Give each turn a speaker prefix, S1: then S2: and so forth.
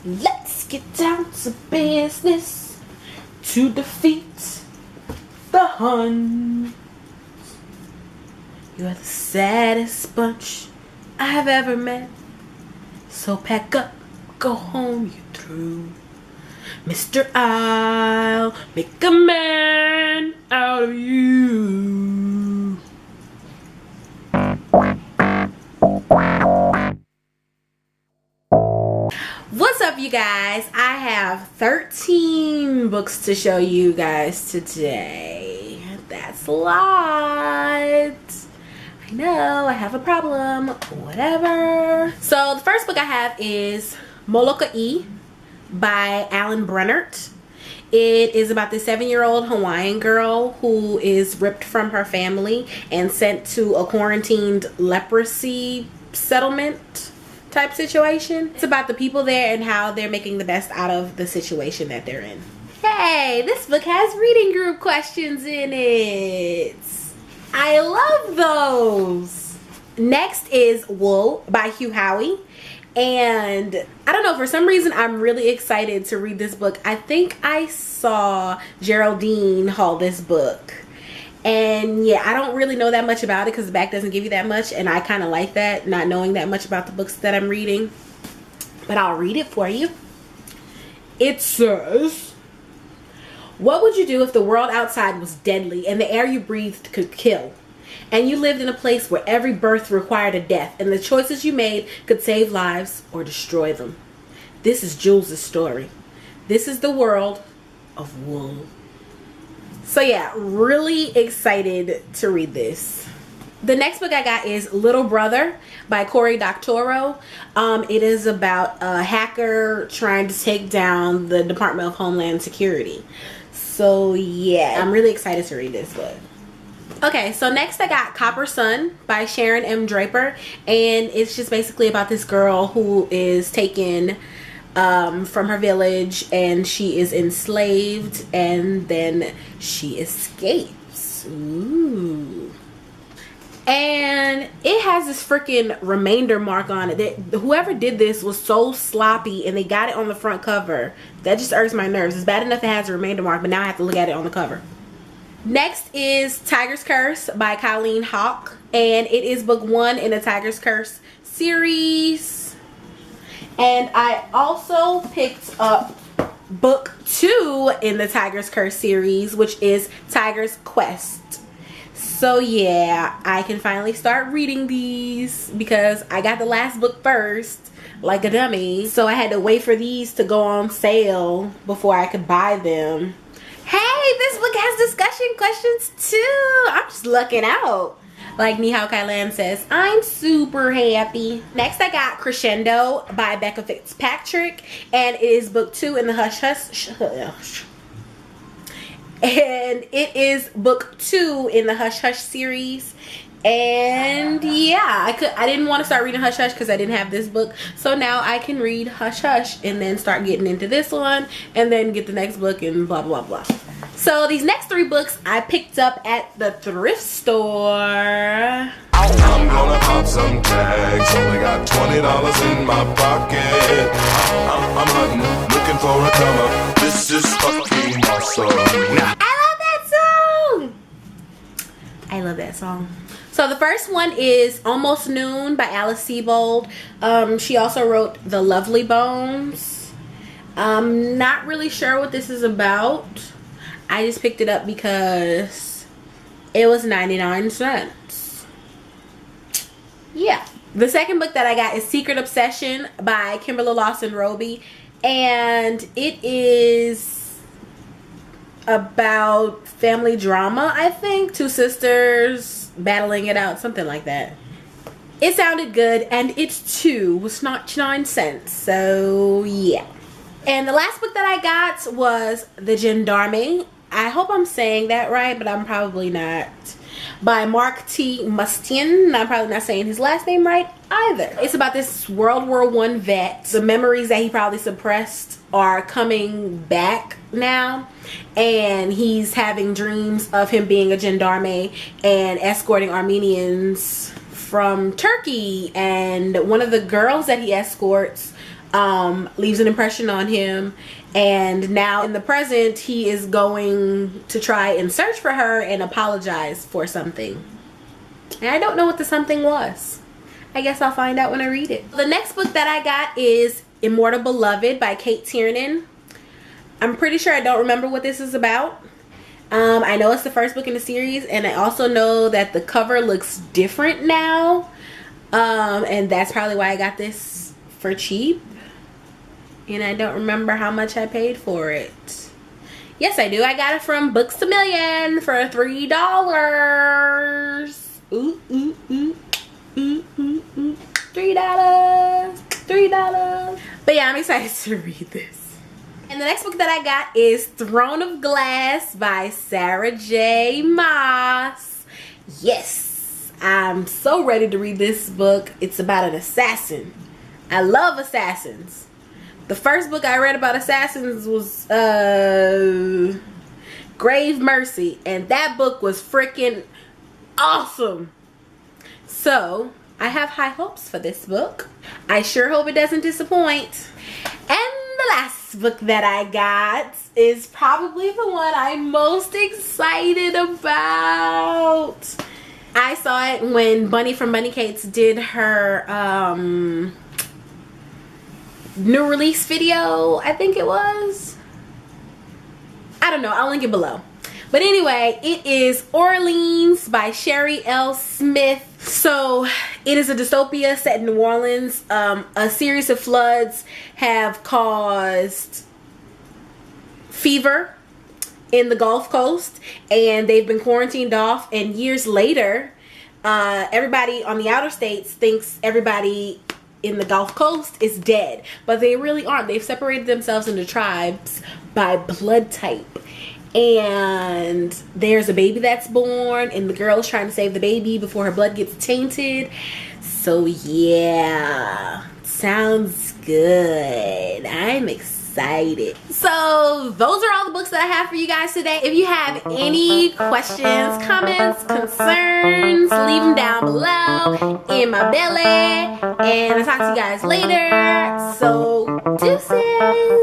S1: Let's get down to business to defeat the Huns. You're the saddest bunch I have ever met. So pack up, go home, you through. Mr. I'll make a man out of you. What's up, you guys? I have 13 books to show you guys today. That's a lot. I know, I have a problem. Whatever. So the first book I have is Molokai by Alan Brennert. It is about this 7-year-old Hawaiian girl who is ripped from her family and sent to a quarantined leprosy settlement type situation. It's about the people there and how they're making the best out of the situation that they're in. Hey, this book has reading group questions in it. I love those. Next is Wool by Hugh Howey. And I don't know, for some reason I'm really excited to read this book. I think I saw Geraldine haul this book. And yeah, I don't really know that much about it because the back doesn't give you that much, and I kind of like that, not knowing that much about the books that I'm reading. But I'll read it for you. It says, what would you do if the world outside was deadly and the air you breathed could kill? And you lived in a place where every birth required a death, and the choices you made could save lives or destroy them. This is Jules' story. This is the world of Wool. So yeah, really excited to read this. The next book I got is Little Brother by Cory Doctorow. It is about a hacker trying to take down the Department of Homeland Security. So yeah, I'm really excited to read this book. Okay, so next I got Copper Sun by Sharon M. Draper, and it's just basically about this girl who is taken from her village, and she is enslaved, and then she escapes. Ooh. And it has this freaking remainder mark on it. Whoever did this was so sloppy, and they got it on the front cover. That just irks my nerves. It's bad enough it has a remainder mark, but now I have to look at it on the cover. Next is Tiger's Curse by Colleen Hawke, and it is book 1 in the Tiger's Curse series. And I also picked up book 2 in the Tiger's Curse series, which is Tiger's Quest. So yeah, I can finally start reading these because I got the last book first, like a dummy. So I had to wait for these to go on sale before I could buy them. Hey, this book has discussion questions too. I'm just lucking out. Like Nihao Kailan says, I'm super happy. Next I got Crescendo by Becca Fitzpatrick, and it is book 2 in the Hush Hush. And it is book 2 in the Hush Hush series. And yeah, I didn't want to start reading Hush Hush because I didn't have this book. So now I can read Hush Hush and then start getting into this one and then get the next book and blah blah blah. So these next 3 books I picked up at the thrift store. I'm gonna pop some tags. Only got $20 in my pocket. I'm hunting, looking for a come up. This is fucking awesome. I love that song. I love that song. So the first one is Almost Noon by Alice Sebold. She also wrote The Lovely Bones. I'm not really sure what this is about. I just picked it up because it was 99 cents. Yeah. The second book that I got is Secret Obsession by Kimberly Lawson Roby. And it is about family drama, I think. 2 sisters battling it out, something like that. It sounded good, and it's 2. It's not 9 cents, so yeah. And the last book that I got was The Gendarme. I hope I'm saying that right, but I'm probably not. By Mark T. Mustian. I'm probably not saying his last name right either. It's about this World War I vet. The memories that he probably suppressed are coming back now, and he's having dreams of him being a gendarme and escorting Armenians from Turkey. And one of the girls that he escorts leaves an impression on him, and now in the present he is going to try and search for her and apologize for something. And I don't know what the something was. I guess I'll find out when I read it. The next book that I got is Immortal Beloved by Kate Tiernan. I'm pretty sure I don't remember what this is about. I know it's the first book in the series, and I also know that the cover looks different now. And that's probably why I got this for cheap. And I don't remember how much I paid for it. Yes, I do. I got it from Books A Million for $3. Ooh, ooh, ooh. $3. But yeah, I'm excited to read this. And the next book that I got is Throne of Glass by Sarah J. Maas. Yes, I'm so ready to read this book. It's about an assassin. I love assassins. The first book I read about assassins was Grave Mercy, and that book was freaking awesome. So I have high hopes for this book. I sure hope it doesn't disappoint. And the last book that I got is probably the one I'm most excited about. I saw it when Bunny from Bunny Cates did her new release video, I think it was. I don't know, I'll link it below. But anyway, it is Orleans by Sherry L. Smith. So it is a dystopia set in New Orleans. A series of floods have caused fever in the Gulf Coast, and they've been quarantined off, and years later everybody on the outer states thinks everybody in the Gulf Coast is dead, but they really aren't. They've separated themselves into tribes by blood type. And there's a baby that's born, and the girl is trying to save the baby before her blood gets tainted. So yeah, sounds good. I'm excited. So those are all the books that I have for you guys today. If you have any questions, comments, concerns, leave them down below in my belly, and I'll talk to you guys later. So deuces.